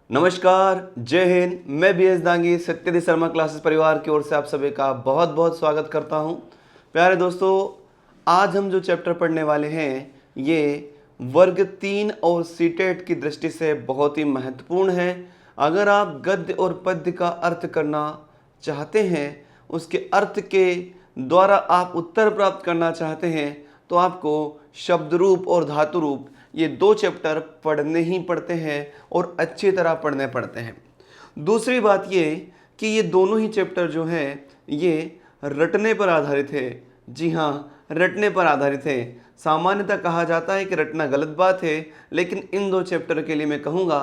नमस्कार, जय हिंद। मैं बी.एस. दांगी सत्यदेव शर्मा क्लासेस परिवार की ओर से आप सभी का बहुत बहुत स्वागत करता हूं। प्यारे दोस्तों, आज हम जो चैप्टर पढ़ने वाले हैं ये वर्ग 3 और सीटेट की दृष्टि से बहुत ही महत्वपूर्ण है। अगर आप गद्य और पद्य का अर्थ करना चाहते हैं, उसके अर्थ के द्वारा आप उत्तर प्राप्त करना चाहते हैं, तो आपको शब्द रूप और धातु रूप ये दो चैप्टर पढ़ने ही पड़ते हैं और अच्छी तरह पढ़ने पड़ते हैं। दूसरी बात ये कि ये दोनों ही चैप्टर जो हैं ये रटने पर आधारित है। जी हाँ, रटने पर आधारित है। सामान्यतः कहा जाता है कि रटना गलत बात है, लेकिन इन दो चैप्टर के लिए मैं कहूँगा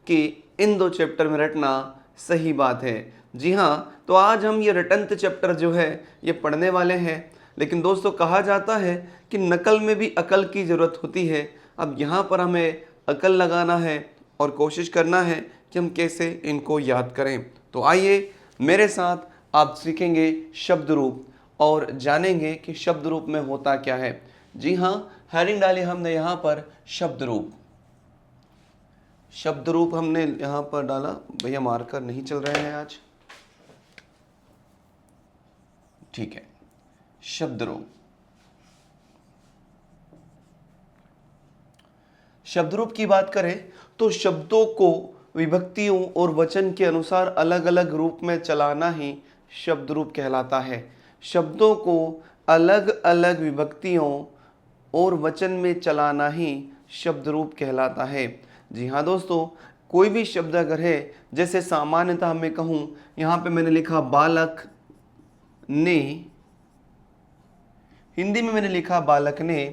कि इन दो चैप्टर में रटना सही बात है। जी हाँ, तो आज हम ये रटंत चैप्टर जो है ये पढ़ने वाले हैं। लेकिन दोस्तों, कहा जाता है कि नकल में भी अकल की ज़रूरत होती है। अब यहाँ पर हमें अकल लगाना है और कोशिश करना है कि हम कैसे इनको याद करें। तो आइए मेरे साथ आप सीखेंगे शब्द रूप और जानेंगे कि शब्द रूप में होता क्या है। जी हाँ, हेडिंग डाली हमने यहाँ पर शब्द रूप। शब्द रूप हमने यहाँ पर डाला। भैया मार्कर नहीं चल रहे हैं आज, ठीक है। शब्द रूप, शब्द रूप की बात करें तो शब्दों को विभक्तियों और वचन के अनुसार अलग अलग रूप में चलाना ही शब्द रूप कहलाता है। शब्दों को अलग अलग विभक्तियों और वचन में चलाना ही शब्द रूप कहलाता है। जी हाँ दोस्तों, कोई भी शब्द अगर है, जैसे सामान्यतः मैं कहूँ, यहाँ पे मैंने लिखा बालक ने, हिंदी में मैंने लिखा बालक ने,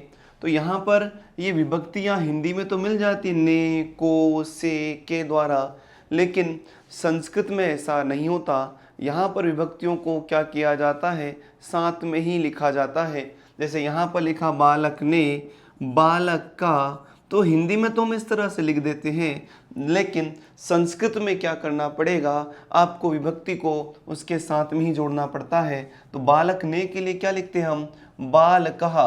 तो यहाँ पर ये विभक्तियाँ हिंदी में तो मिल जाती ने, को, से, के द्वारा, लेकिन संस्कृत में ऐसा नहीं होता। यहाँ पर विभक्तियों को क्या किया जाता है, साथ में ही लिखा जाता है। जैसे यहाँ पर लिखा बालक ने, बालक का, तो हिंदी में तो हम इस तरह से लिख देते हैं, लेकिन संस्कृत में क्या करना पड़ेगा, आपको विभक्ति को उसके साथ में ही जोड़ना पड़ता है। तो बालक ने के लिए क्या लिखते हैं हम, बालकः।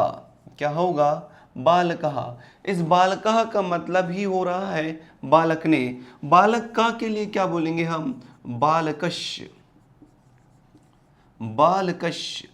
क्या होगा, बालकः। इस बालकः का मतलब ही हो रहा है बालक ने। बालक का के लिए क्या बोलेंगे हम, बालकस्य, बालकस्य।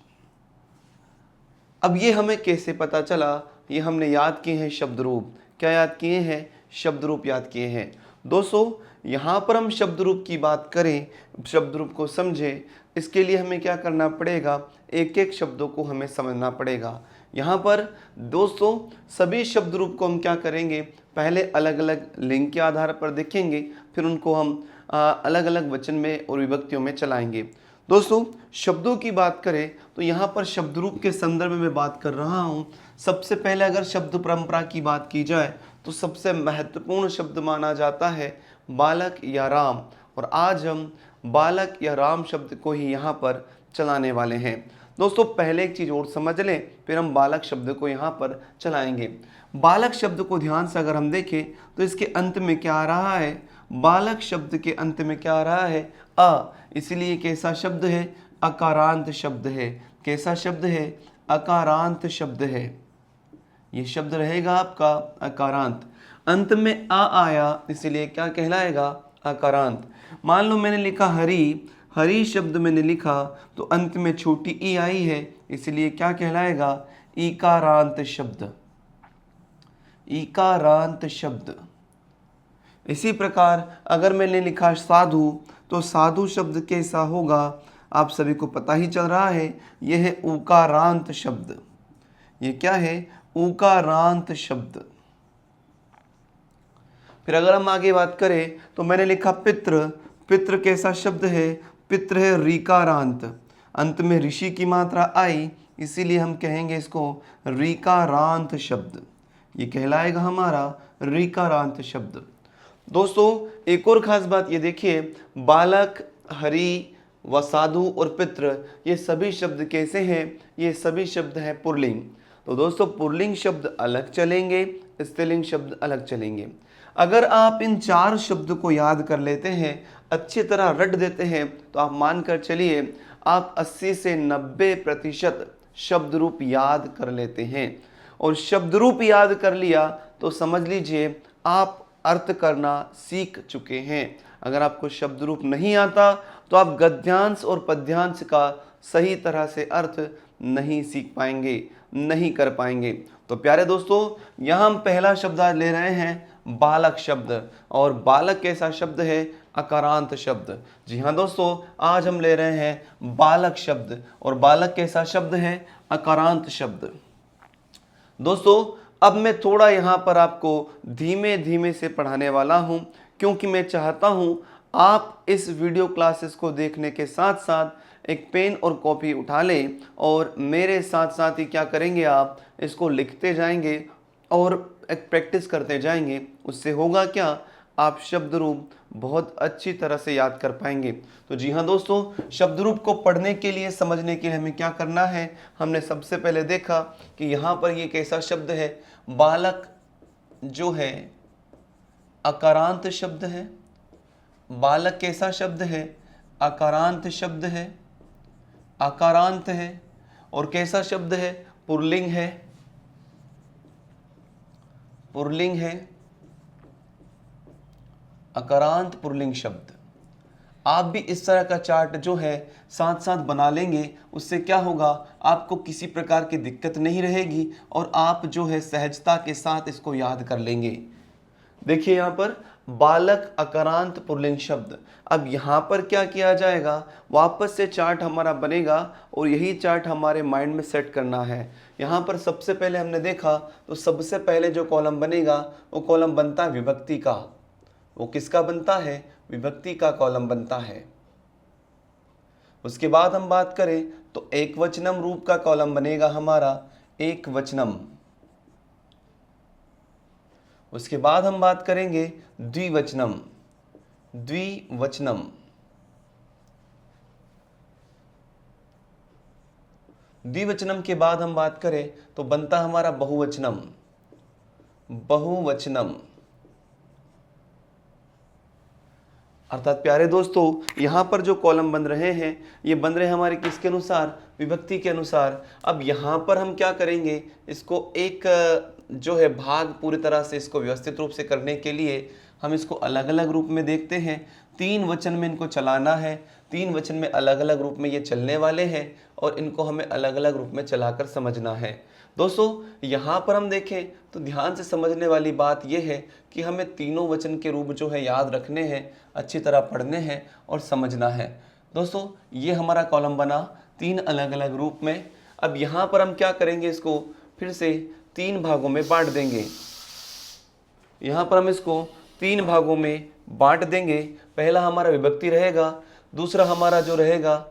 अब ये हमें कैसे पता चला, ये हमने याद किए हैं शब्द रूप। क्या याद किए हैं, शब्द रूप याद किए हैं। दोस्तों, यहाँ पर हम शब्द रूप की बात करें, शब्द रूप को समझें, इसके लिए हमें क्या करना पड़ेगा, एक एक शब्दों को हमें समझना पड़ेगा। यहाँ पर दोस्तों सभी शब्द रूप को हम क्या करेंगे, पहले अलग अलग लिंग के आधार पर देखेंगे, फिर उनको हम अलग अलग वचन में और विभक्तियों में चलाएंगे। दोस्तों, शब्दों की बात करें तो यहाँ पर शब्द रूप के संदर्भ में मैं बात कर रहा हूँ। सबसे पहले अगर शब्द परंपरा की बात की जाए तो सबसे महत्वपूर्ण शब्द माना जाता है बालक या राम, और आज हम बालक या राम शब्द को ही यहाँ पर चलाने वाले हैं। दोस्तों, पहले एक चीज़ और समझ लें, फिर हम बालक शब्द को यहाँ पर चलाएंगे। बालक शब्द को ध्यान से अगर हम देखें तो इसके अंत में क्या आ रहा है, बालक शब्द के अंत में क्या आ रहा है, अ, इसलिए कैसा शब्द है, अकारांत शब्द है। कैसा शब्द है, अकारांत शब्द है। ये शब्द रहेगा आपका अकारांत। अंत में आ आया, इसलिए क्या कहलाएगा, अकारांत। मान लो मैंने लिखा हरि, हरि शब्द मैंने लिखा तो अंत में छोटी ई आई है, इसलिए क्या कहलाएगा, ईकारांत शब्द, ईकारांत शब्द। इसी प्रकार अगर मैंने लिखा साधु, तो साधु शब्द कैसा होगा, आप सभी को पता ही चल रहा है, यह है उकारांत शब्द। ये क्या है, उकारांत शब्द। फिर अगर हम आगे बात करें तो मैंने लिखा पितृ, पितृ कैसा शब्द है, पितृ है रीकारांत। अंत में ऋषि की मात्रा आई, इसीलिए हम कहेंगे इसको रीकारांत शब्द। ये कहलाएगा हमारा रीकारांत शब्द। दोस्तों, एक और खास बात ये देखिए, बालक, हरि व साधु और पितृ, ये सभी शब्द कैसे हैं, ये सभी शब्द हैं पुल्लिंग। तो दोस्तों, पुल्लिंग शब्द अलग चलेंगे, स्त्रीलिंग शब्द अलग चलेंगे। अगर आप इन चार शब्द को याद कर लेते हैं, अच्छी तरह रट देते हैं, तो आप मानकर चलिए आप 80 से 90% शब्द रूप याद कर लेते हैं। और शब्द रूप याद कर लिया तो समझ लीजिए आप अर्थ करना सीख चुके हैं। अगर आपको शब्द रूप नहीं आता तो आप गद्यांश और पद्यांश का सही तरह से अर्थ नहीं सीख पाएंगे, नहीं कर पाएंगे। तो प्यारे दोस्तों, यहाँ हम पहला शब्द आज ले रहे हैं बालक शब्द, और बालक कैसा शब्द है? अकारांत शब्द। जी हाँ दोस्तों, आज हम ले रहे हैं बालक शब्द, और बालक कैसा शब्द है? अकारांत शब्द। दोस्तों, अब मैं थोड़ा यहाँ पर आपको धीमे धीमे से पढ़ाने वाला हूँ, क्योंकि मैं चाहता हूँ आप इस वीडियो क्लासेस को देखने के साथ साथ एक पेन और कॉपी उठा लें, और मेरे साथ साथ ही क्या करेंगे, आप इसको लिखते जाएंगे और एक प्रैक्टिस करते जाएंगे। उससे होगा क्या? आप शब्द रूप बहुत अच्छी तरह से याद कर पाएंगे। तो जी हाँ दोस्तों, शब्द रूप को पढ़ने के लिए, समझने के लिए हमें क्या करना है? हमने सबसे पहले देखा कि यहाँ पर ये कैसा शब्द है? बालक जो है अकारांत शब्द है। बालक कैसा शब्द है? अकारांत शब्द है, अकारांत है। और कैसा शब्द है? पुल्लिंग है, पुल्लिंग है, अकारांत पुल्लिंग शब्द। आप भी इस तरह का चार्ट जो है साथ साथ बना लेंगे, उससे क्या होगा, आपको किसी प्रकार की दिक्कत नहीं रहेगी और आप जो है सहजता के साथ इसको याद कर लेंगे। देखिए यहाँ पर बालक अकारांत पुल्लिंग शब्द। अब यहाँ पर क्या किया जाएगा, वापस से चार्ट हमारा बनेगा और यही चार्ट हमारे माइंड में सेट करना है। यहाँ पर सबसे पहले हमने देखा तो सबसे पहले जो कॉलम बनेगा वो कॉलम बनता है विभक्ति का। वो किसका बनता है? विभक्ति का कॉलम बनता है। उसके बाद हम बात करें तो एक वचनम रूप का कॉलम बनेगा हमारा, एक वचनम। उसके बाद हम बात करेंगे द्विवचनम, द्विवचनम। द्विवचनम के बाद हम बात करें तो बनता हमारा बहुवचनम, बहुवचनम। अर्थात प्यारे दोस्तों, यहाँ पर जो कॉलम बन रहे हैं ये बन रहे हैं हमारे किसके अनुसार? विभक्ति के अनुसार। अब यहाँ पर हम क्या करेंगे, इसको एक जो है भाग पूरी तरह से इसको व्यवस्थित रूप से करने के लिए हम इसको अलग अलग रूप में देखते हैं। तीन वचन में इनको चलाना है, तीन वचन में अलग अलग रूप में ये चलने वाले हैं और इनको हमें अलग अलग रूप में चलाकर समझना है। दोस्तों, यहाँ पर हम देखें तो ध्यान से समझने वाली बात यह है कि हमें तीनों वचन के रूप जो है याद रखने हैं, अच्छी तरह पढ़ने हैं और समझना है। दोस्तों, ये हमारा कॉलम बना तीन अलग अलग रूप में। अब यहाँ पर हम क्या करेंगे, इसको फिर से तीन भागों में बांट देंगे। यहाँ पर हम इसको तीन भागों में बांट देंगे। पहला हमारा विभक्ति रहेगा, दूसरा हमारा जो रहेगा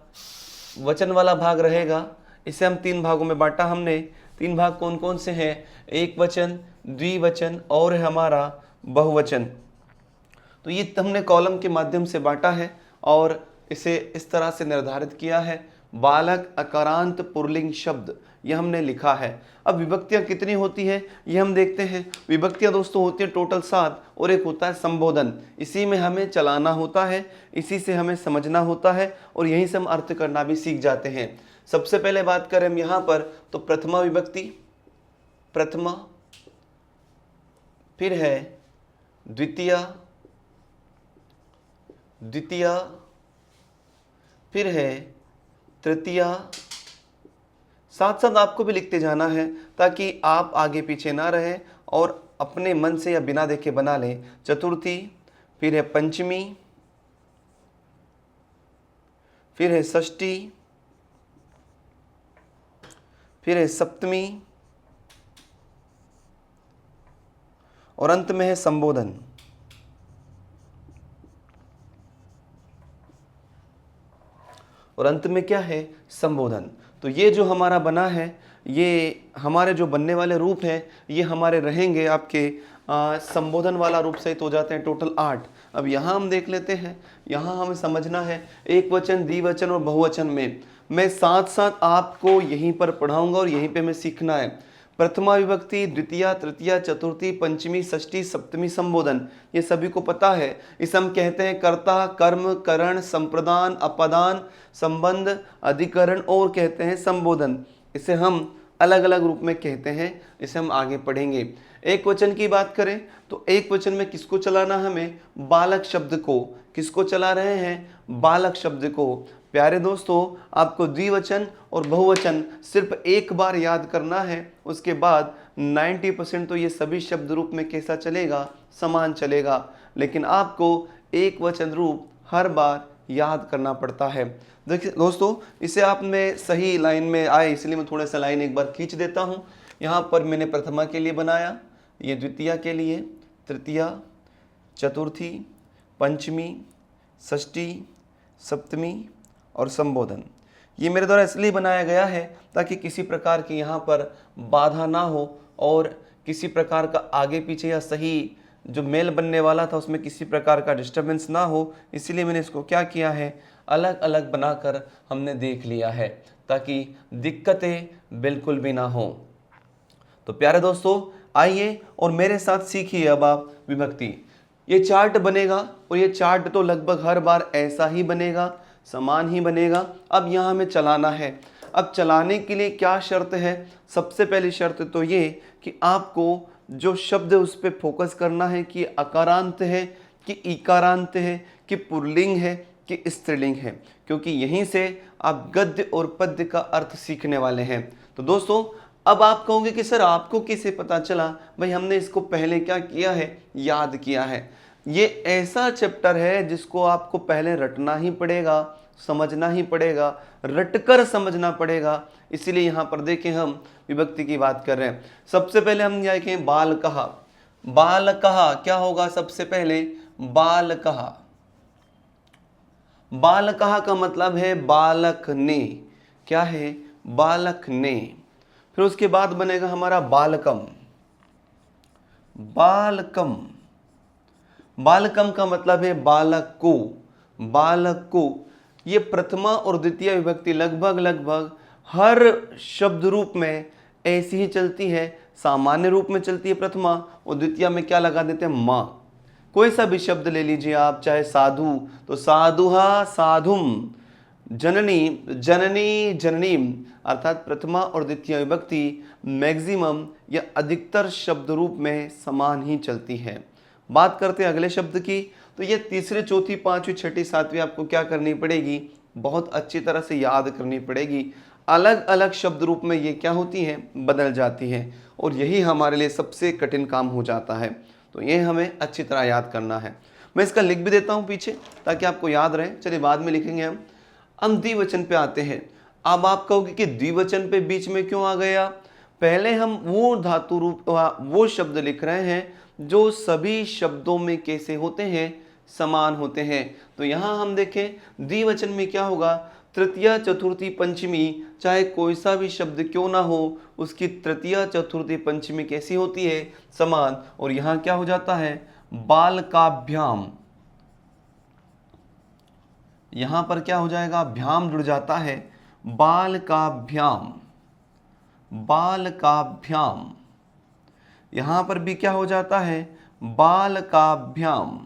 वचन वाला भाग रहेगा। इसे हम तीन भागों में बांटा हमने। तीन भाग कौन कौन से हैं? एक वचन, द्विवचन और है हमारा बहुवचन। तो ये हमने कॉलम के माध्यम से बांटा है और इसे इस तरह से निर्धारित किया है, बालक अकारांत पुल्लिंग शब्द, ये हमने लिखा है। अब विभक्तियां कितनी होती है ये हम देखते हैं। विभक्तियां दोस्तों होती है टोटल 7 और एक होता है संबोधन। इसी में हमें चलाना होता है, इसी से हमें समझना होता है और यहीं से हम अर्थ करना भी सीख जाते हैं। सबसे पहले बात करें हम यहाँ पर तो प्रथमा विभक्ति, प्रथमा, फिर है द्वितीया, द्वितीया, फिर है तृतीया। साथ साथ आपको भी लिखते जाना है ताकि आप आगे पीछे ना रहें और अपने मन से या बिना देखे बना लें। चतुर्थी, फिर है पंचमी, फिर है षष्ठी, फिर है सप्तमी और अंत में है संबोधन। और अंत में क्या है? संबोधन। तो ये जो हमारा बना है, ये हमारे जो बनने वाले रूप हैं ये हमारे रहेंगे आपके संबोधन वाला रूप सहित हो जाते हैं टोटल 8। अब यहाँ हम देख लेते हैं, यहाँ हमें समझना है एक वचन, द्विवचन और बहुवचन में मैं साथ साथ आपको यहीं पर पढ़ाऊंगा और यहीं पे मैं सीखना है। प्रथमा विभक्ति, द्वितीया, तृतीया, चतुर्थी, पंचमी, षष्ठी, सप्तमी, संबोधन, ये सभी को पता है। इसे हम कहते हैं कर्ता, कर्म, करण, संप्रदान, अपदान, संबंध, अधिकरण और कहते हैं संबोधन। इसे हम अलग अलग रूप में कहते हैं, इसे हम आगे पढ़ेंगे। एक वचन की बात करें तो एक वचन में किसको चलाना, हमें बालक शब्द को। किसको चला रहे हैं, बालक शब्द को। प्यारे दोस्तों, आपको द्विवचन और बहुवचन सिर्फ एक बार याद करना है, उसके बाद 90% तो ये सभी शब्द रूप में कैसा चलेगा, समान चलेगा। लेकिन आपको एक वचन रूप हर बार याद करना पड़ता है। देखिए दोस्तों, इसे आप में सही लाइन में आए इसलिए मैं थोड़ा सा लाइन एक बार खींच देता हूँ। यहाँ पर मैंने प्रथमा के लिए बनाया, ये द्वितीया के लिए, तृतीया, चतुर्थी, पंचमी, षष्ठी, सप्तमी और संबोधन। ये मेरे द्वारा इसलिए बनाया गया है ताकि किसी प्रकार की यहाँ पर बाधा ना हो और किसी प्रकार का आगे पीछे या सही जो मेल बनने वाला था उसमें किसी प्रकार का डिस्टर्बेंस ना हो। इसीलिए मैंने इसको क्या किया है, अलग अलग बनाकर हमने देख लिया है ताकि दिक्कतें बिल्कुल भी ना हो। तो प्यारे दोस्तों, आइए और मेरे साथ सीखिए अब आप विभक्ति। ये चार्ट बनेगा और ये चार्ट तो लगभग हर बार ऐसा ही बनेगा, समान ही बनेगा। अब यहाँ हमें चलाना है। अब चलाने के लिए क्या शर्त है, सबसे पहली शर्त तो ये कि आपको जो शब्द है उस पर फोकस करना है कि अकारांत है कि इकारांत है कि पुल्लिंग है कि स्त्रीलिंग है, क्योंकि यहीं से आप गद्य और पद्य का अर्थ सीखने वाले हैं। तो दोस्तों, अब आप कहोगे कि सर आपको कैसे पता चला, भाई हमने इसको पहले क्या किया है, याद किया है। ये ऐसा चैप्टर है जिसको आपको पहले रटना ही पड़ेगा, समझना ही पड़ेगा, रटकर समझना पड़ेगा। इसीलिए यहाँ पर देखें हम विभक्ति की बात कर रहे हैं। सबसे पहले हम यहाँ देखें बाल कहा। बाल कहा क्या होगा, सबसे पहले बाल कहा। बाल कहा का मतलब है बालक ने। क्या है, बालक ने। फिर उसके बाद बनेगा हमारा बालकम। बालकम, बालकम का मतलब है बालक को। बालक को, ये प्रथमा और द्वितीय विभक्ति लगभग हर शब्द रूप में ऐसी ही चलती है। सामान्य रूप में चलती है प्रथमा, और द्वितीय में क्या लगा देते हैं, माँ। कोई सा भी शब्द ले लीजिए आप, चाहे साधु तो साधुहा साधुम, जननी जननी जननीम, अर्थात प्रथमा और द्वितीय विभक्ति मैक्सिमम या अधिकतर शब्द रूप में समान ही चलती है। बात करते हैं अगले शब्द की, तो ये तीसरे, चौथी, पांचवी, छठी, सातवीं आपको क्या करनी पड़ेगी, बहुत अच्छी तरह से याद करनी पड़ेगी। अलग अलग शब्द रूप में ये क्या होती हैं, बदल जाती हैं, और यही हमारे लिए सबसे कठिन काम हो जाता है। तो ये हमें अच्छी तरह याद करना है। मैं इसका लिख भी देता हूँ पीछे ताकि आपको याद रहे। चलिए बाद में लिखेंगे हम द्विवचन पे आते हैं। अब आप कहोगे कि द्विवचन पे बीच में क्यों आ गया, पहले हम वो धातु रूप वो शब्द लिख रहे हैं जो सभी शब्दों में कैसे होते हैं, समान होते हैं। तो यहाँ हम देखें द्विवचन में क्या होगा, तृतीया, चतुर्थी, पंचमी, चाहे कोई सा भी शब्द क्यों ना हो, उसकी तृतीया, चतुर्थी, पंचमी कैसी होती है, समान। और यहाँ क्या हो जाता है, बालकाभ्याम। यहाँ पर क्या हो जाएगा, भ्याम जुड़ जाता है, बालकाभ्याम। बालकाभ्याम, यहाँ पर भी क्या हो जाता है, बालकाभ्याम।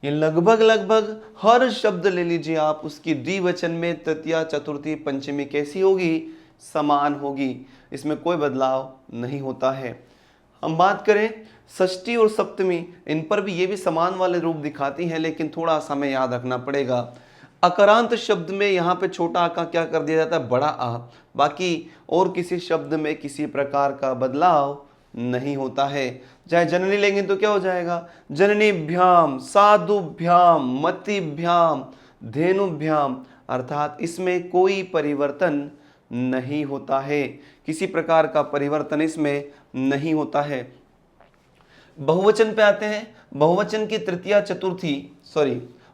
ये लगभग हर शब्द ले लीजिए आप, उसकी द्विवचन में तृतीया, चतुर्थी, पंचमी कैसी होगी, समान होगी। इसमें कोई बदलाव नहीं होता है। हम बात करें षष्ठी और सप्तमी, इन पर भी ये भी समान वाले रूप दिखाती हैं, लेकिन थोड़ा सा हमें याद रखना पड़ेगा। अकारांत शब्द में यहाँ पे छोटा आ का क्या कर दिया जाता है, बड़ा आ। बाकी और किसी शब्द में किसी प्रकार का बदलाव नहीं होता है। चाहे जननी लेंगे तो क्या हो जाएगा, जननीभ्याम, साधुभ्याम, मतिभ्याम, धेनुभ्याम, अर्थात इसमें कोई परिवर्तन नहीं होता है, किसी प्रकार का परिवर्तन इसमें नहीं होता है। बहुवचन पे आते हैं। बहुवचन की तृतीया, चतुर्थी,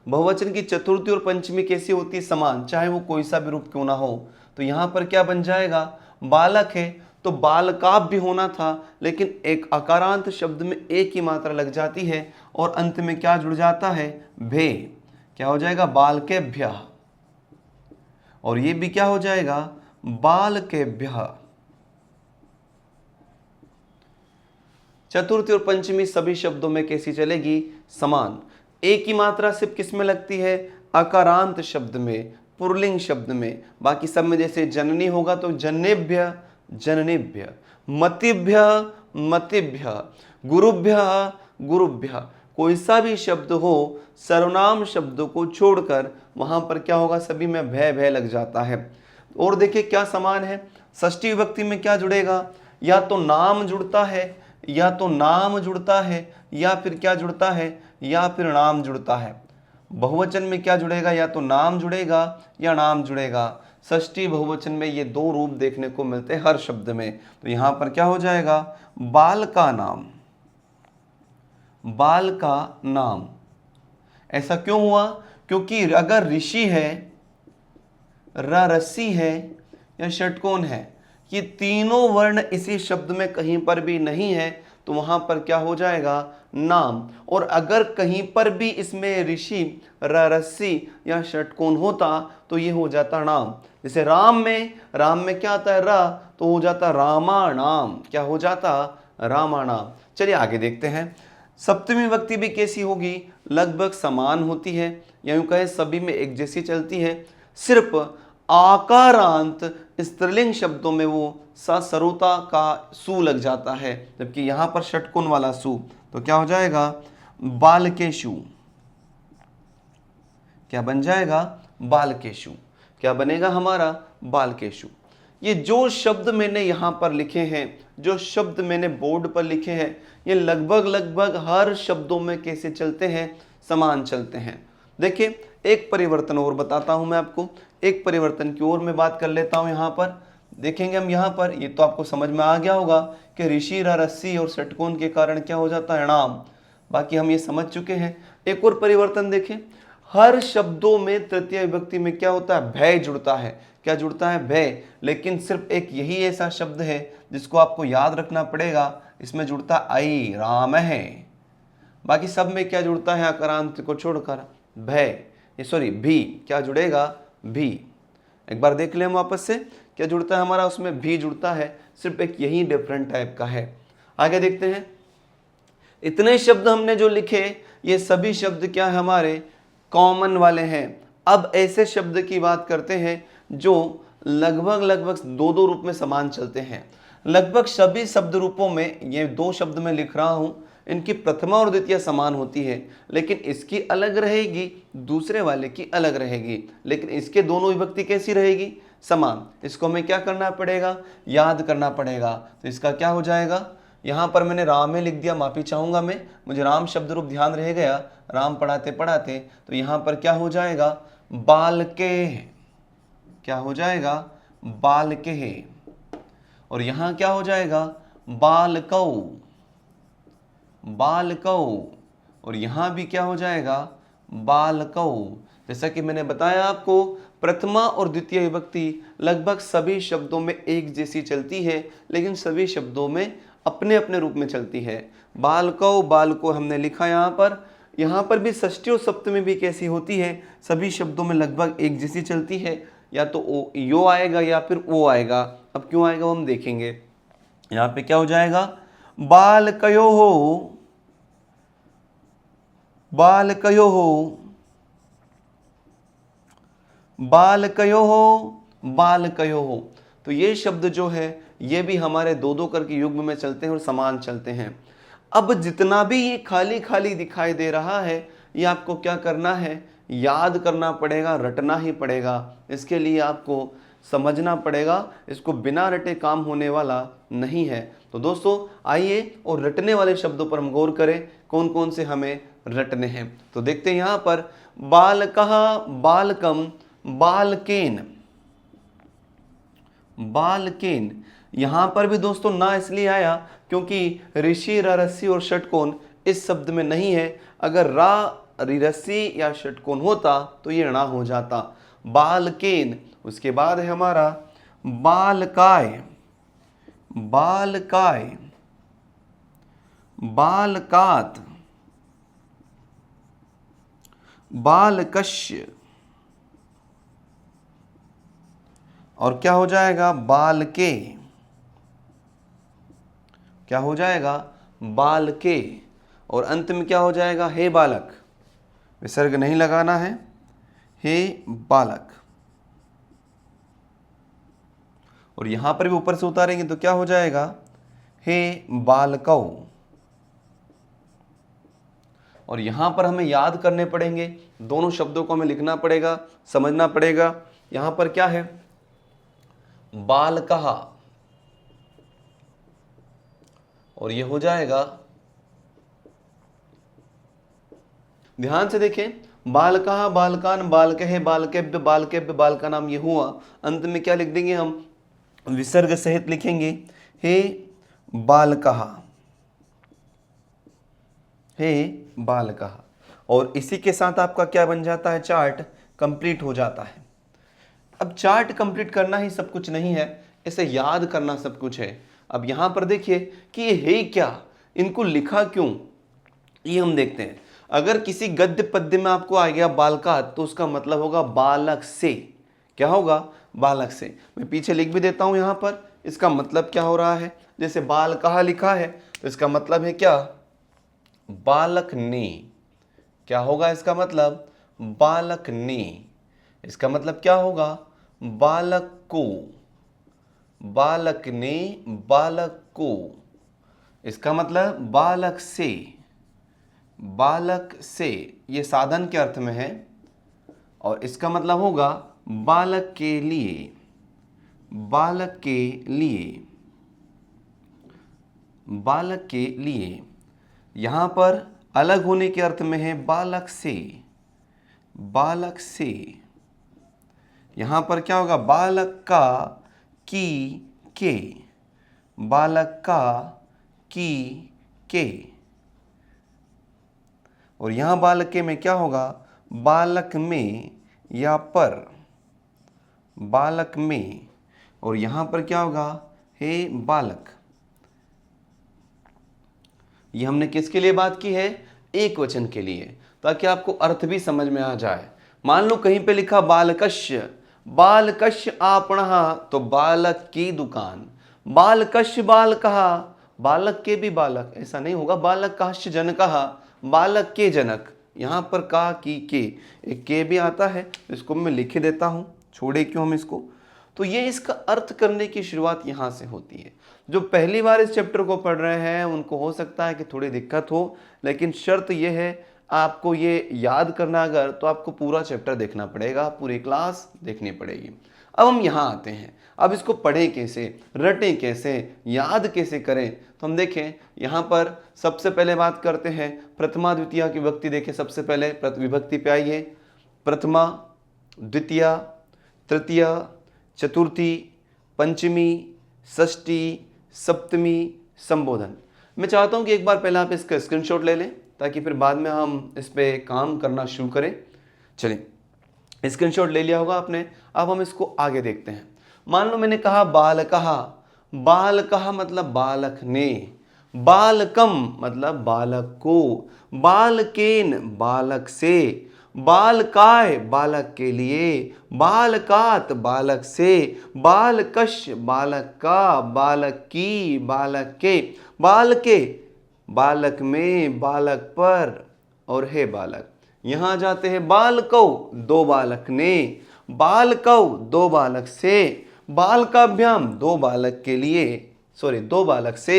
बहुवचन की चतुर्थी और पंचमी कैसी होती है, समान, चाहे वो कोई सा भी रूप क्यों ना हो। तो यहाँ पर क्या बन जाएगा, बालक है तो बालकाभ भी होना था, लेकिन एक अकारांत शब्द में एक ही मात्रा लग जाती है और अंत में क्या जुड़ जाता है, भे। क्या हो जाएगा, बालकेभ्यः। और ये भी क्या हो जाएगा, बालकेभ्यः। चतुर्थी और पंचमी सभी शब्दों में कैसी चलेगी, समान। एक ही मात्रा सिर्फ किस में लगती है, अकारांत शब्द में। पुल्लिंग शब्द में। बाकी सब में जैसे जननी होगा तो जनेभ्य जननेभ्य, मतिभ्य मतिभ्य, गुरुभ्य गुरुभ्य। कोई सा भी शब्द हो सर्वनाम शब्दों को छोड़कर वहां पर क्या होगा, सभी में भय भय लग जाता है। और देखिए क्या समान है, षष्ठी विभक्ति में क्या जुड़ेगा, या तो नाम जुड़ता है, या तो नाम जुड़ता है, या फिर क्या जुड़ता है, या फिर नाम जुड़ता है। बहुवचन में क्या जुड़ेगा, या तो नाम जुड़ेगा या नाम जुड़ेगा। षष्ठी बहुवचन में ये दो रूप देखने को मिलते हैं हर शब्द में। तो यहां पर क्या हो जाएगा, बाल का नाम, बाल का नाम। ऐसा क्यों हुआ, क्योंकि अगर ऋषि है, रस्सी है या षटकोण है, ये तीनों वर्ण इसी शब्द में कहीं पर भी नहीं है, तो वहां पर क्या हो जाएगा, नाम। और अगर कहीं पर भी इसमें ऋषि, रस्सी या षटकोण होता तो ये हो जाता नाम। जैसे राम में क्या आता है, रा, तो हो जाता रामा नाम। क्या हो जाता, रामा नाम। चलिए आगे देखते हैं। सप्तमी विभक्ति भी कैसी होगी, लगभग समान होती है, या यूं कहें सभी में एक जैसी चलती है। सिर्फ आकारांत स्त्रीलिंग शब्दों में वो सरोता का सु लग जाता है, जबकि यहां पर षटकोण वाला सु। तो क्या हो जाएगा, बालकेशु। क्या बन जाएगा, बालकेशु। क्या बनेगा हमारा, बालकेशु। ये जो शब्द मैंने यहां पर लिखे हैं, जो शब्द मैंने बोर्ड पर लिखे हैं, ये लगभग हर शब्दों में कैसे चलते हैं, समान चलते हैं। देखिए एक परिवर्तन और बताता हूं मैं आपको, एक परिवर्तन की ओर मैं बात कर लेता हूं। यहां पर देखेंगे हम, यहां पर ये तो आपको समझ में आ गया होगा कि ऋषि, रस्सी और षटकोण के कारण क्या हो जाता है, नाम। बाकी हम ये समझ चुके हैं। एक और परिवर्तन देखें, हर शब्दों में तृतीय विभक्ति में क्या होता है, भय जुड़ता है। क्या जुड़ता है, भय। लेकिन सिर्फ एक यही ऐसा शब्द है जिसको आपको याद रखना पड़ेगा, इसमें जुड़ता आई, राम है। बाकी सब में क्या जुड़ता है, अकारांत को छोड़कर भय, सॉरी भी। क्या जुड़ेगा, भी। एक बार देख लें हम वापस से, क्या जुड़ता है हमारा, उसमें भी जुड़ता है। सिर्फ एक यही डिफरेंट टाइप का है। आगे देखते हैं। इतने शब्द हमने जो लिखे, ये सभी शब्द क्या है, हमारे कॉमन वाले हैं। अब ऐसे शब्द की बात करते हैं जो लगभग दो दो रूप में समान चलते हैं। लगभग सभी शब्द रूपों में, ये दो शब्द में लिख रहा हूं, इनकी प्रथमा और द्वितीय समान होती है, लेकिन इसकी अलग रहेगी, दूसरे वाले की अलग रहेगी। लेकिन इसके दोनों विभक्ति कैसी रहेगी, समान। इसको हमें क्या करना पड़ेगा, याद करना पड़ेगा। तो इसका क्या हो जाएगा, यहाँ पर मैंने राम में लिख दिया, माफी चाहूंगा मैं, मुझे राम शब्द रूप ध्यान रह गया राम पढ़ाते पढ़ाते। तो यहाँ पर क्या हो जाएगा, बालके। क्या हो जाएगा, बालके। और यहाँ क्या हो जाएगा, बालकौ, बालकौ। और यहाँ भी क्या हो जाएगा, बालकौ। जैसा कि मैंने बताया आपको, प्रथमा और द्वितीय विभक्ति लगभग सभी शब्दों में एक जैसी चलती है, लेकिन सभी शब्दों में अपने अपने रूप में चलती है। बालकौ, बालको हमने लिखा यहाँ पर भी षष्ठी और सप्तमी भी कैसी होती है, सभी शब्दों में लगभग एक जैसी चलती है। या तो ओ यो आएगा या फिर ओ आएगा। अब क्यों आएगा वो हम देखेंगे। यहाँ पे क्या हो जाएगा, बालकयो हो, बालकयो हो, बालकयो हो, बालकयो हो। तो ये शब्द जो है ये भी हमारे दो दो करके युग्म में चलते हैं और समान चलते हैं। अब जितना भी ये खाली खाली दिखाई दे रहा है, ये आपको क्या करना है, याद करना पड़ेगा, रटना ही पड़ेगा। इसके लिए आपको समझना पड़ेगा, इसको बिना रटे काम होने वाला नहीं है। तो दोस्तों आइए और रटने वाले शब्दों पर हम गौर करें, कौन कौन से हमें रटने हैं। तो देखते हैं यहाँ पर, बालकः, बालकम, बालकेन, बालकेन। यहां पर भी दोस्तों ना इसलिए आया क्योंकि ऋषि, रस्सी और षटकोण इस शब्द में नहीं है। अगर रा, रस्सी या षटकोण होता तो ये णा हो जाता, बालकेन। उसके बाद है हमारा बालकाय, बालकाय, बालकात, बालकश्य। और क्या हो जाएगा, बालके। क्या हो जाएगा, बालके। और अंत में क्या हो जाएगा, हे बालक। विसर्ग नहीं लगाना है, हे बालक। और यहां पर भी ऊपर से उतारेंगे तो क्या हो जाएगा, हे बालकौ। और यहां पर हमें याद करने पड़ेंगे, दोनों शब्दों को हमें लिखना पड़ेगा, समझना पड़ेगा। यहां पर क्या है, बालकः, और ये हो जाएगा, ध्यान से देखें, बालकः, बालकान, बालकहे, बालकेभ्य, बालकेभ्य, बालका नाम, ये हुआ। अंत में क्या लिख देंगे हम, विसर्ग सहित लिखेंगे, हे बालकः, हे बालकः। और इसी के साथ आपका क्या बन जाता है, चार्ट कंप्लीट हो जाता है। अब चार्ट कंप्लीट करना ही सब कुछ नहीं है, इसे याद करना सब कुछ है। अब यहां पर देखिए कि ये है क्या, इनको लिखा क्यों, ये हम देखते हैं। अगर किसी गद्य पद्य में आपको आ गया बालका, तो उसका मतलब होगा बालक से। क्या होगा, बालक से। मैं पीछे लिख भी देता हूं यहां पर, इसका मतलब क्या हो रहा है। जैसे बालकः लिखा है तो इसका मतलब है क्या, बालक ने। क्या होगा इसका मतलब, बालक ने। इसका मतलब क्या होगा, बालक को। बालक ने, बालक को। इसका मतलब बालक से। बालक से, ये साधन के अर्थ में है। और इसका मतलब होगा बालक के लिए। बालक के लिए। बालक के लिए। यहां पर अलग होने के अर्थ में है बालक से। बालक से। यहां पर क्या होगा, बालक का, की, के। बालक का, की, के। और यहां बालक के में क्या होगा, बालक में या पर। बालक में। और यहां पर क्या होगा, हे बालक। ये हमने किसके लिए बात की है, एक वचन के लिए, ताकि आपको अर्थ भी समझ में आ जाए। मान लो कहीं पे लिखा बालकस्य, बालकस्य आपणः, तो बालक की दुकान। बालकस्य बालकः, बालक के भी बालक, ऐसा नहीं होगा। बालक काश्च जनकः, बालक के जनक। यहां पर का, की, के, एक के भी आता है, इसको मैं लिख देता हूं, छोड़े क्यों हम इसको। तो ये इसका अर्थ करने की शुरुआत यहां से होती है। जो पहली बार इस चैप्टर को पढ़ रहे हैं उनको हो सकता है कि थोड़ी दिक्कत हो, लेकिन शर्त यह है आपको ये याद करना अगर, तो आपको पूरा चैप्टर देखना पड़ेगा, पूरी क्लास देखनी पड़ेगी। अब हम यहाँ आते हैं, अब इसको पढ़ें कैसे, रटें कैसे, याद कैसे करें। तो हम देखें यहाँ पर सबसे पहले बात करते हैं प्रथमा द्वितीया की विभक्ति। देखें सबसे पहले विभक्ति पे आइए, प्रथमा, द्वितीया, तृतीया, चतुर्थी, पंचमी, षष्ठी, सप्तमी, संबोधन। मैं चाहता हूं कि एक बार पहले आप इसका स्क्रीनशॉट ले लें, ताकि फिर बाद में हम इस पे काम करना शुरू करें। चलिए, स्क्रीनशॉट ले लिया होगा आपने। अब हम इसको आगे देखते हैं। मान लो मैंने कहा बालकः, बालकः मतलब बालक ने, बालकम मतलब बालक को, बालकेन बालक से, बालकाय बालक के लिए, बालकात बालक से, बालकश बालक का, बालक की बालक के, बालके बालक में, बालक पर, और हे बालक। यहां जाते हैं बालकौ, दो बालक ने, बालकौ दो बालक से, बालकाभ्याम दो बालक के लिए, सॉरी दो बालक से।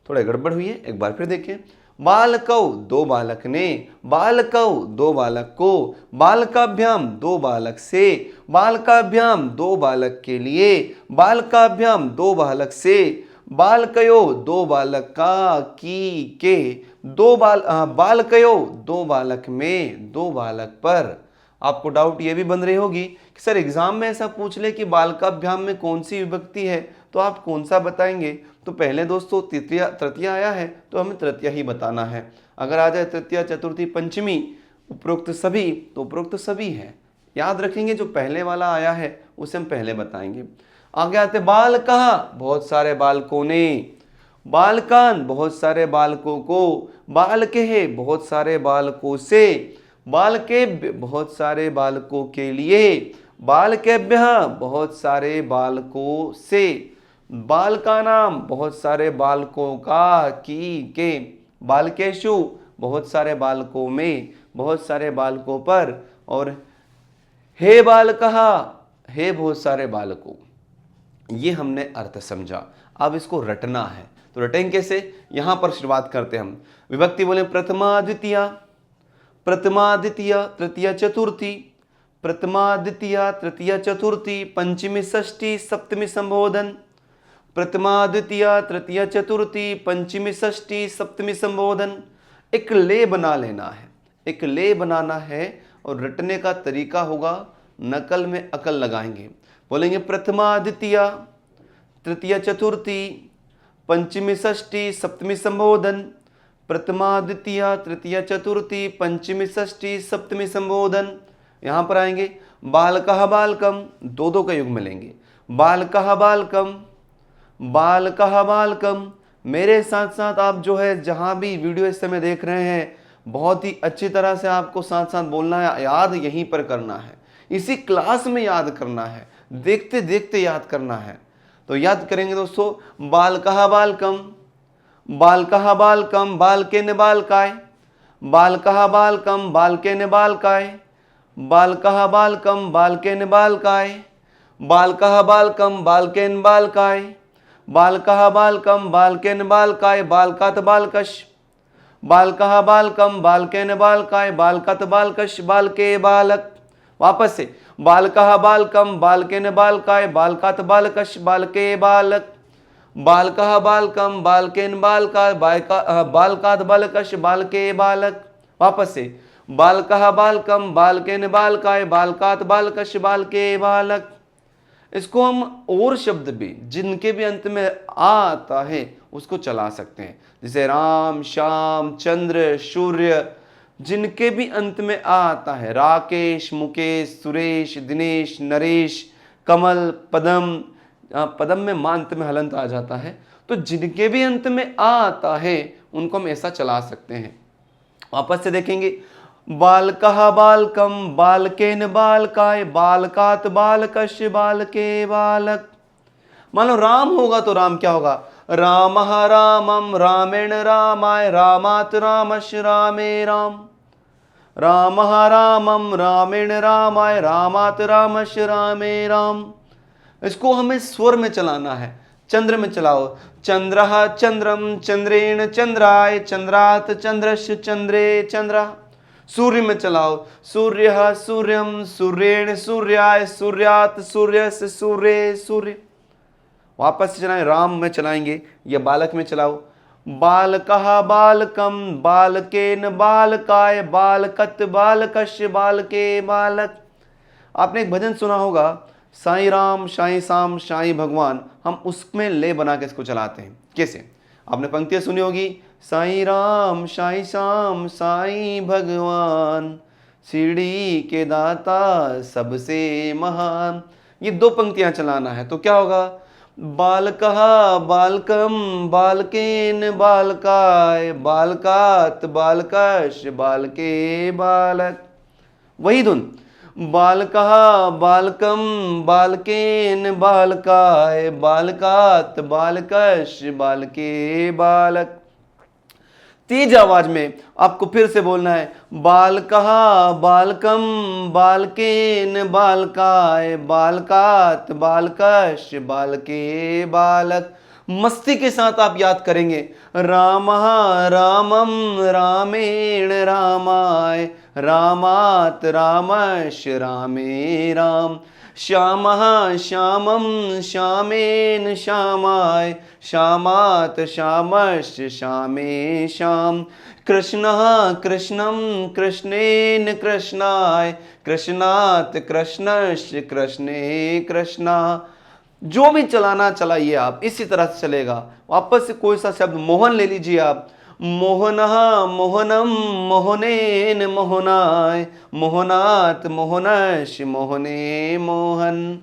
थोड़ा गड़बड़ हुई है, एक बार फिर देखें। बालकौ दो बालक ने, बालकौ दो बालक को, बालकाभ्याम दो बालक से, बालकाभ्याम दो बालक के लिए, बालकाभ्याम दो बालक से, बालकयो दो बालक का, की, के, बालकयो दो बालक में, दो बालक पर। आपको डाउट ये भी बन रही होगी कि सर एग्जाम में ऐसा पूछ ले कि बालकाभ्याम में कौन सी विभक्ति है, तो आप कौन सा बताएंगे। तो पहले दोस्तों तृतीया आया है तो हमें तृतीया ही बताना है। अगर आ जाए तृतीया, चतुर्थी, पंचमी, उपरोक्त सभी, तो उपरोक्त सभी है। याद रखेंगे जो पहले वाला आया है उसे हम पहले बताएंगे। आगे आते बालकः, बहुत सारे बालकों ने, बालकान बहुत सारे बालकों को, बालके बहुत सारे बालकों से, बालकेभ्य बहुत सारे बालकों के लिए, बालकेभ्यः बहुत सारे बालकों से, बालकानाम बहुत सारे बालकों का, की, के, बालकेषु बहुत सारे बालकों में, बहुत सारे बालकों पर, और हे बालकः हे बहुत सारे बालकों। ये हमने अर्थ समझा। अब इसको रटना है, तो रटेंगे कैसे? यहाँ पर शुरुआत करते हैं हम। विभक्ति बोले प्रथमा द्वितीया, प्रथमा द्वितीया तृतीया चतुर्थी, प्रथमा द्वितीया तृतीया चतुर्थी, पंचमी षष्ठी सप्तमी संबोधन, प्रथमा द्वितीया तृतीया चतुर्थी पंचमी षष्ठी सप्तमी संबोधन। एक ले बना लेना है, एक ले बनाना है और रटने का तरीका होगा नकल में अकल लगाएंगे। बोलेंगे प्रथमा द्वितीया तृतीया चतुर्थी पंचमी षष्ठी सप्तमी संबोधन, प्रथमा द्वितीया तृतीया चतुर्थी पंचमी षष्ठी सप्तमी संबोधन। यहाँ पर आएंगे बालकः बालकम, दो दो का युग मिलेंगे, बालकः बालकम, बालकः बालकम। मेरे साथ साथ आप जो है जहाँ भी वीडियो इस समय देख रहे हैं, बहुत ही अच्छी तरह से आपको साथ साथ बोलना है, याद यहीं पर करना है, इसी क्लास में याद करना है, देखते देखते याद करना है। तो याद करेंगे दोस्तों, बालकः बालकम, बालकः बालकम बालकेन बालकाय, बालकः बालकम बालकेन बालकाय, बालकः बालकम बालकेन बालकाय, बालकः बालकम बालकेन बालकाय, बालकः बालकम बालकेन बालकाय, बालकात बालकश, बालकः बालकम बालकेन बालकाय, बालकात बालकश, बालके बालक। वापस से बालकः बालकम बालकेन बालकाय, बालकात बालकश, बालके बालक, बालकः बालकम बालकेन बालकाय, बालकात बालकश, बालके बालक। वापस से बालकः बालकम बालकेन बालकाय, बालकात बालकश, बालके बालक। इसको हम और शब्द भी जिनके भी अंत में आ आता है उसको चला सकते हैं, जैसे राम, श्याम, चंद्र, सूर्य, जिनके भी अंत में आ आता है, राकेश, मुकेश, सुरेश, दिनेश, नरेश, कमल, पदम, पदम में मां अंत में हलंत आ जाता है, तो जिनके भी अंत में आ आता है उनको हम ऐसा चला सकते हैं। वापस से देखेंगे, बालकः बालकम बालकेन बालकाय, बालकात बालकश, बालके बालक। मान लो राम होगा तो राम क्या होगा? रामः रामम रामेण रामाय, रामात रामश, रामे राम, रामः रामम रामेण रामाय, रामात रामश, रामे राम। इसको हमें स्वर में चलाना है, चंद्र में चलाओ, चंद्रः चंद्रम चंद्रेण चंद्राय, चंद्रात चंद्रश, चंद्रे चंद्रा। सूर्य में चलाओ, सूर्यः सूर्यम सूर्येण सूर्याय, सूर्यात सूर्यस, सूर्य सूर्य। वापस से चलाएं, राम में चलाएंगे या बालक में चलाओ, बालकः बालकम बालकेन बालकाय, बालकत बालकश, बालके बालक। आपने एक भजन सुना होगा, साईं राम साईं शाम साईं भगवान, हम उसमें ले बना के इसको चलाते हैं। कैसे? आपने पंक्तियां सुनी होगी, साईं राम साईं शाम साईं भगवान, शिरडी के दाता सबसे महान। ये दो पंक्तियां चलाना है, तो क्या होगा? बालकः बालकम बालकेन बालकाय, बालकात बालकश, बालके बालक। वही धुन, बालकः बालकम बालकेन बालकाय, बालकात बालकश, बालके बालक। तेज आवाज में आपको फिर से बोलना है, बालकः बालकम बालकेन बालकाय, बालकात बालकश, बालके बालक। मस्ती के साथ आप याद करेंगे, रामः रामम रामेण रामाय, रामात रामश, रामे राम, श्यामः श्यामम श्यामेन श्यामाय, श्यामात श्यामश, श्यामे श्याम, कृष्णः कृष्णम कृष्णेन कृष्णाय, कृष्णात कृष्णश, कृष्णे कृष्णा। जो भी चलाना चलाइए आप, इसी तरह से चलेगा। वापस से कोई सा शब्द, मोहन ले लीजिए आप, मोहनः मोहनम मोहनेन मोहनाय, मोहनात मोहनश, मोहने मोहन।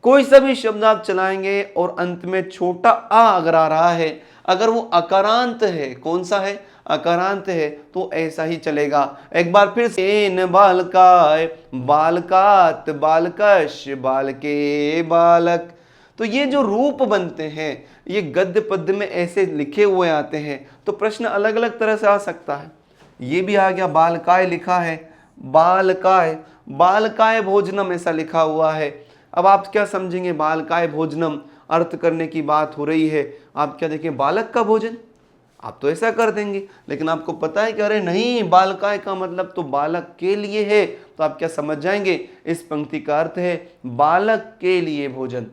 कोई सा भी शब्द आप चलाएंगे और अंत में छोटा आ अगर आ रहा है, अगर वो अकारांत है, कौन सा है? अकारांत है, तो ऐसा ही चलेगा। एक बार फिर से, न बालकाय, बालकात बालकश, बालके बालक। तो ये जो रूप बनते हैं, ये गद्य पद्य में ऐसे लिखे हुए आते हैं, तो प्रश्न अलग अलग तरह से आ सकता है। ये भी आ गया, बालकाय लिखा है, बालकाय, बालकाय भोजनम ऐसा लिखा हुआ है। अब आप क्या समझेंगे? बालकाय भोजनम, अर्थ करने की बात हो रही है, आप क्या देखें, बालक का भोजन, आप तो ऐसा कर देंगे। लेकिन आपको पता है कि अरे नहीं, बालकाय का मतलब तो बालक के लिए है, तो आप क्या समझ जाएंगे, इस पंक्ति का अर्थ है बालक के लिए भोजन।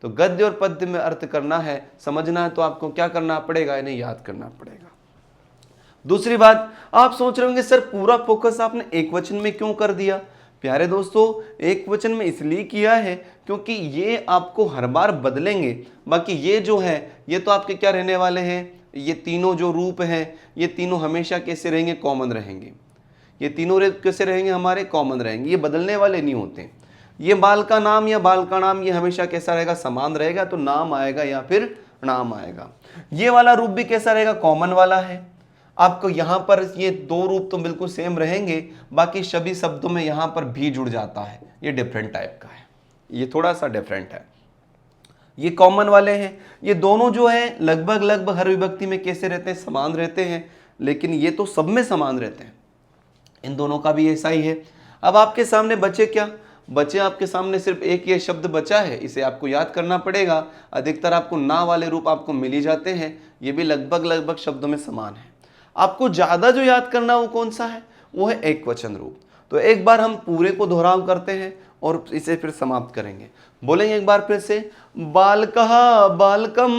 तो गद्य और पद्य में अर्थ करना है, समझना है, तो आपको क्या करना पड़ेगा, इन्हें याद करना पड़ेगा। दूसरी बात, आप सोच रहे होंगे सर पूरा फोकस आपने एक वचन में क्यों कर दिया। प्यारे दोस्तों, एक वचन में इसलिए किया है क्योंकि ये आपको हर बार बदलेंगे। बाकी ये जो है ये तो आपके क्या रहने वाले हैं, ये तीनों जो रूप हैं ये तीनों हमेशा कैसे रहेंगे, कॉमन रहेंगे। ये तीनों कैसे रहेंगे, हमारे कॉमन रहेंगे, ये बदलने वाले नहीं होते। ये बाल का नाम या बाल का नाम ये हमेशा कैसा रहेगा, समान रहेगा, तो नाम आएगा या फिर नाम आएगा। ये वाला रूप भी कैसा रहेगा, कॉमन वाला है। आपको यहाँ पर ये दो रूप तो बिल्कुल सेम रहेंगे, बाकी सभी शब्दों में यहाँ पर भी जुड़ जाता है, ये डिफरेंट टाइप का है, ये थोड़ा सा डिफरेंट है। ये कॉमन वाले हैं, ये दोनों जो है लगभग हर विभक्ति में कैसे रहते हैं, समान रहते हैं, लेकिन ये तो सब में समान रहते हैं, इन दोनों का भी ऐसा ही है। अब आपके सामने बचे क्या, बचे आपके सामने सिर्फ एक ये शब्द बचा है, इसे आपको याद करना पड़ेगा। अधिकतर आपको ना वाले रूप आपको मिल ही जाते हैं, ये भी लगभग शब्दों में समान है। आपको ज्यादा जो याद करना वो कौन सा है, वो है एक वचन रूप। तो एक बार हम पूरे को दोहराव करते हैं और इसे फिर समाप्त करेंगे। बोलेंगे एक बार फिर से, बालकः बालकम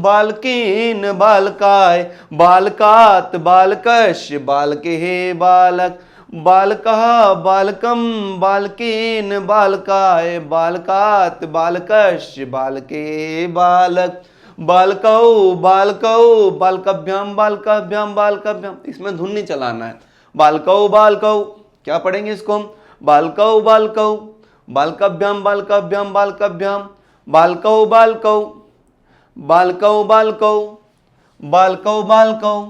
बालकेन बालकाय बालकात बालकश बालके बालक, बालकः बालकम बालकेन बालकाय बालकात बालकश बालके बालक, बालकौ बालकौ बालकभ्याम बालकभ्याम बालकभ्याम, इसमें धुन नहीं चलाना है। बालकौ बालकौ, क्या पढ़ेंगे इसको हम, बालकौ बालकौ बालकभ्याम बालकभ्याम बालकभ्याम, बालकौ बालकौ बालकौ बालकौ बालकौ बालकौ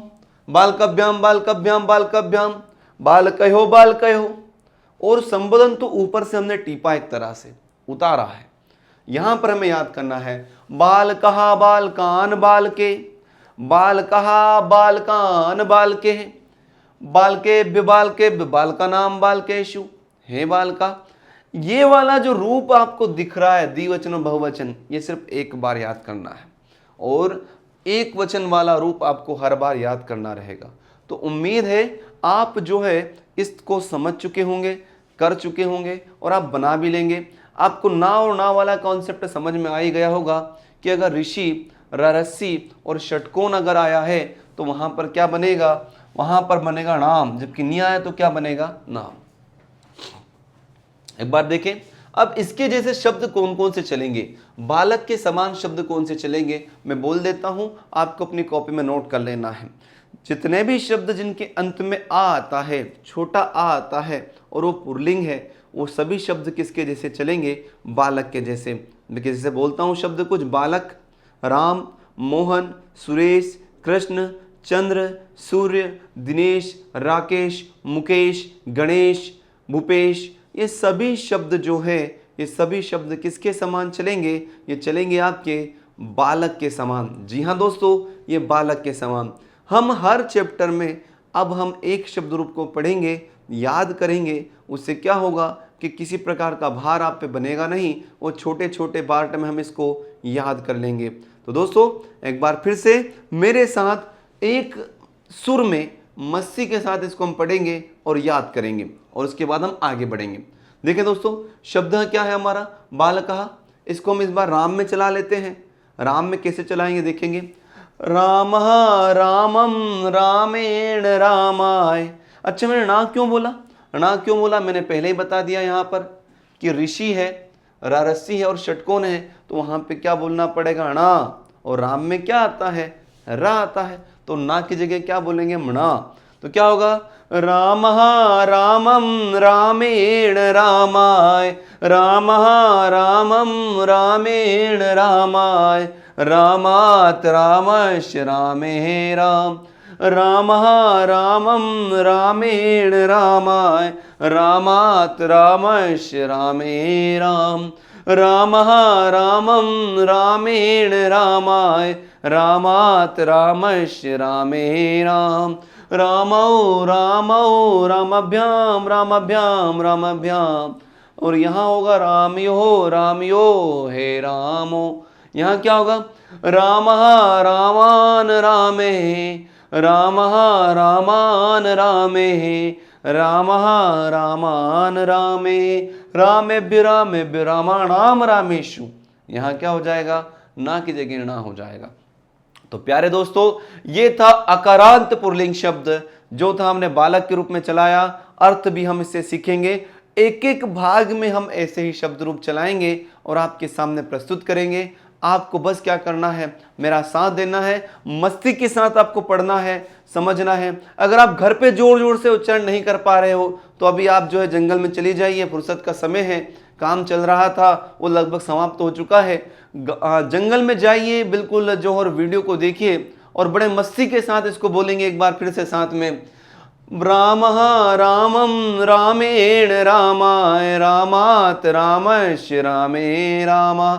बालकभ्याम बालकभ्याम बालकभ्याम, बालकयो बालकयो। और संबोधन तो ऊपर से हमने टीपा एक तरह से उतारा है, यहां पर हमें याद करना है, बालकः बालकान बालके बालकः बालकान बालके बालके बालके बालका नाम बालकेशु, हे बालका। ये वाला जो रूप आपको दिख रहा है द्विवचन और बहुवचन, ये सिर्फ एक बार याद करना है, और एक वचन वाला रूप आपको हर बार याद करना रहेगा। तो उम्मीद है आप जो है इसको समझ चुके होंगे, कर चुके होंगे, और आप बना भी लेंगे। आपको ना और ना वाला कॉन्सेप्ट समझ में आ ही गया होगा कि अगर ऋषि, ररस्सी और षटकोण अगर आया है तो वहां पर क्या बनेगा, वहां पर बनेगा नाम, जबकि नहीं आया तो क्या बनेगा, नाम। एक बार देखें, अब इसके जैसे शब्द कौन कौन से चलेंगे, बालक के समान शब्द कौन से चलेंगे, मैं बोल देता हूं, आपको अपनी कॉपी में नोट कर लेना है। जितने भी शब्द जिनके अंत में आ आता है, छोटा आ आता है और वो पुल्लिंग है, वो सभी शब्द किसके जैसे चलेंगे, बालक के जैसे। मैं जैसे बोलता हूँ शब्द कुछ, बालक, राम, मोहन, सुरेश, कृष्ण, चंद्र, सूर्य, दिनेश, राकेश, मुकेश, गणेश, भूपेश, ये सभी शब्द जो है, ये सभी शब्द किसके समान चलेंगे, ये चलेंगे आपके बालक के समान। जी हाँ दोस्तों, ये बालक के समान। हम हर चैप्टर में अब हम एक शब्द रूप को पढ़ेंगे, याद करेंगे, उससे क्या होगा कि किसी प्रकार का भार आप पे बनेगा नहीं, वो छोटे छोटे पार्ट में हम इसको याद कर लेंगे। तो दोस्तों एक बार फिर से मेरे साथ एक सुर में मस्ती के साथ इसको हम पढ़ेंगे और याद करेंगे, और उसके बाद हम आगे बढ़ेंगे। देखिए दोस्तों, शब्द क्या है हमारा, बालकः, इसको हम इस बार राम में चला लेते हैं। राम में कैसे चलाएंगे देखेंगे, रामः रामम रामेण रामाय। अच्छा, मैंने ना क्यों बोला, ना क्यों बोला, मैंने पहले ही बता दिया यहाँ पर कि ऋषि है, ररस्सी है और षटकोण है, तो वहाँ पे क्या बोलना पड़ेगा, ना, और राम में क्या आता है, रा आता है, तो ना की जगह क्या बोलेंगे, मणा। तो क्या होगा, रामः रामम रामेण रामाय, रामः रामम रामेण रामाय, रामात् रामस्य रामे राम, रामः रामम रामेण रामाय, रामात् रामस्य रामे राम, रामः रामम रामेण रामाय, रामात् रामस्य रामे राम, रामौ रामौ रामभ्याम रामभ्याम रामभ्याम। और यहाँ होगा रामयो रामयो हे रामो, यहाँ क्या होगा, रामः रामान् रामे, रामः रामान् रामे, रामः रामान् रामे, रामेभ्य रामेभ्य रामाणाम रामेषु। यहाँ क्या हो जाएगा, ना की जगह ना हो जाएगा। तो प्यारे दोस्तों, ये था अकारांत पुल्लिंग शब्द जो था हमने बालक के रूप में चलाया। अर्थ भी हम इससे सीखेंगे। एक एक भाग में हम ऐसे ही शब्द रूप चलाएंगे और आपके सामने प्रस्तुत करेंगे। आपको बस क्या करना है, मेरा साथ देना है, मस्ती के साथ आपको पढ़ना है, समझना है। अगर आप घर पे जोर जोर से उच्चारण नहीं कर पा रहे हो तो अभी आप जो है जंगल में चली जाइए, फुर्सत का समय है, काम चल रहा था वो लगभग समाप्त हो चुका है। जंगल में जाइए बिल्कुल जो, और वीडियो को देखिए और बड़े मस्ती के साथ इसको बोलेंगे एक बार फिर से साथ में, रामः रामं रामेण रामाय रामात् रामस्य रामे रामा,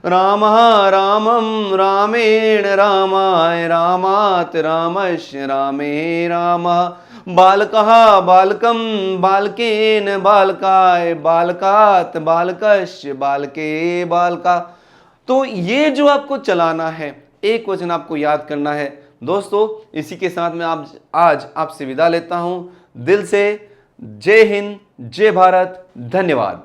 रामः रामं रामेण रामाय रामात् रामस्य रामे रामा, बालकः बालकं बालकेन बालकाय बालकात् बालकस्य बालके बालका। तो ये जो आपको चलाना है, एक वचन आपको याद करना है। दोस्तों इसी के साथ मैं आज आपसे विदा लेता हूं। दिल से जय हिंद, जय भारत, धन्यवाद।